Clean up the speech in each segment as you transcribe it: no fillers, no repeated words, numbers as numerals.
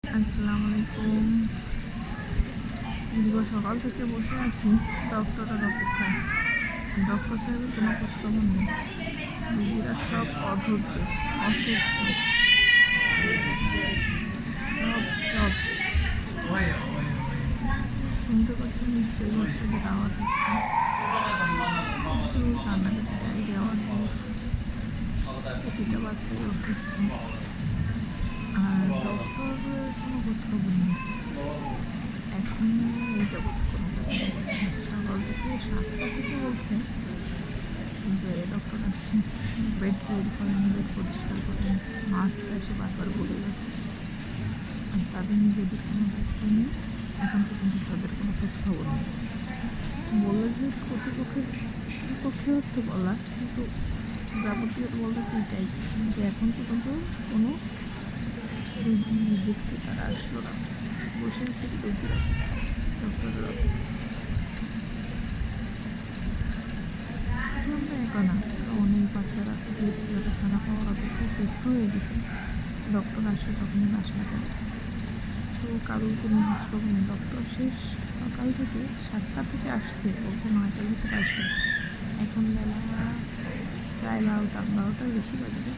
আসসালামু আলাইকুম। দীর্ঘ সকাল থেকে বসে আছি ডক্টরের অপেক্ষায়। ডক্টর সাহেবের কোনো খোঁজখবর নেই। রোগীরা সব অধৈর্য, অসুস্থ, সব শুনতে পাচ্ছেন নিশ্চয়ই বাচ্চাদের আওয়াজ হচ্ছে, প্রচুর কান্নাকাটি, ডায়রিয়া আওয়াজ। প্রতিটা বাচ্চাই অসুস্থ আর ডক্টরের কোনো খোঁজখবর নেই। এখন এই যাবৎ কোনো খোঁজখবর নেই। সকাল থেকে 7টা থেকে বলছে যে ডক্টর আসছে, বেড তৈরি করেন, বেড পরিষ্কার করেন, মাস্ক এসে বারবার বলে যাচ্ছে। আর তাদের নিজেদের কোনো দায়িত্ব নেই। এখন পর্যন্ত তাদের কোনো খোঁজখবর নেই। বললো যে কর্তৃপক্ষের পক্ষে হচ্ছে বলা, কিন্তু যাবতীয় বলতে এটাই যে এখন পর্যন্ত কোনো রোগী দেখতে তারা আসলো না। বসে আছে রোগীরা ডক্টররা। আমরা একা না, অনেক বাচ্চারা আছে যে যারা ছানা পাওয়ার অপেক্ষায় সুস্থ হয়ে গেছে। ডক্টর আসে তখনই বাসা করে, তো কারোর কোনো খোঁজখবর নেই। ডক্টর শেষ সকাল থেকে 7টা থেকে আসছে, বলছে 9টার ভিতরে আসবে। এখন বেলা প্রায় 12টার বেশি বাজবে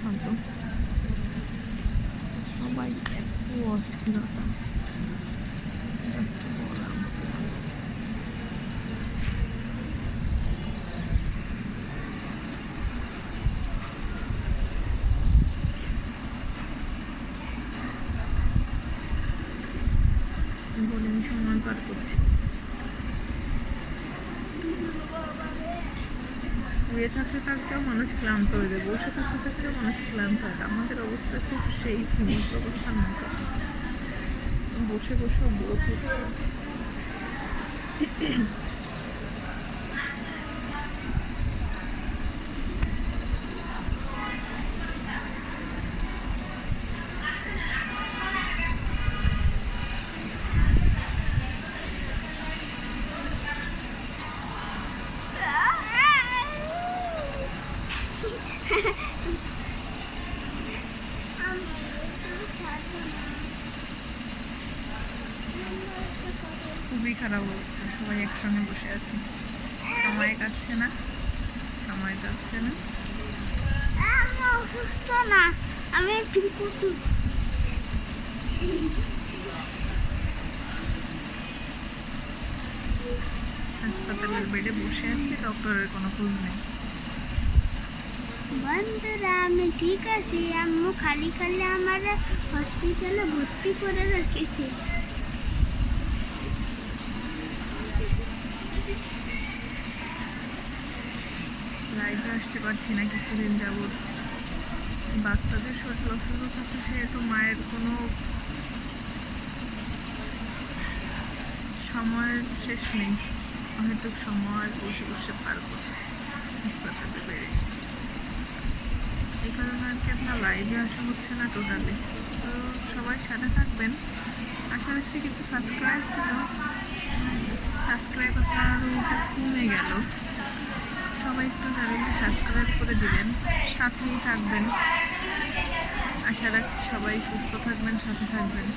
হয়তো। সবাই এত অস্থিরতা, জাস্ট বলার মতো না। বলে আমি সময় পার করছি। শুয়ে থাকতে থাকতেও মানুষ ক্লান্ত হয়ে যায়, বসে থাকতে থাকতেও মানুষ ক্লান্ত হয়। আমাদের অবস্থা খুব সেই হিমন্ত অবস্থার মতো, বসে বসেও বোধ হচ্ছে। খুবই খারাপ অবস্থা, সবাই একসঙ্গে বসে আছি। সময় কাটছে না, সময় কাটছে না। আমি অসুস্থ না, আমি ঠিক আছি। হাসপাতালের বেডে বসে আছি, ডক্টরের কোনো খোঁজ নেই। বন্ধুরা আমি ঠিক আছি, আম্মু খালি খালি আমার হসপিটালে ভর্তি করে রেখেছে। লাইভে আসতে পারছি না কিছুদিন যাবৎ। বাচ্চাদের শরীর অসুস্থ থাকতে সেহেতু মায়ের কোনো সময়ের শেষ নেই। হয়তো সময় বসে বসে পার করছে হাসপাতালে বেড়ে। এই কারণে আর কি আপনার লাইভে আসা হচ্ছে না টোটালি। তো সবাই সাথে থাকবেন। আশা রাখছি কিছু সাবস্ক্রাইব ছিল, সাবস্ক্রাইবারটা আরও কমে গেল। সবাই একটু জানেন সাবস্ক্রাইব করে দিবেন, সাথেই থাকবেন। আশা রাখছি সবাই সুস্থ থাকবেন, সাথে থাকবেন।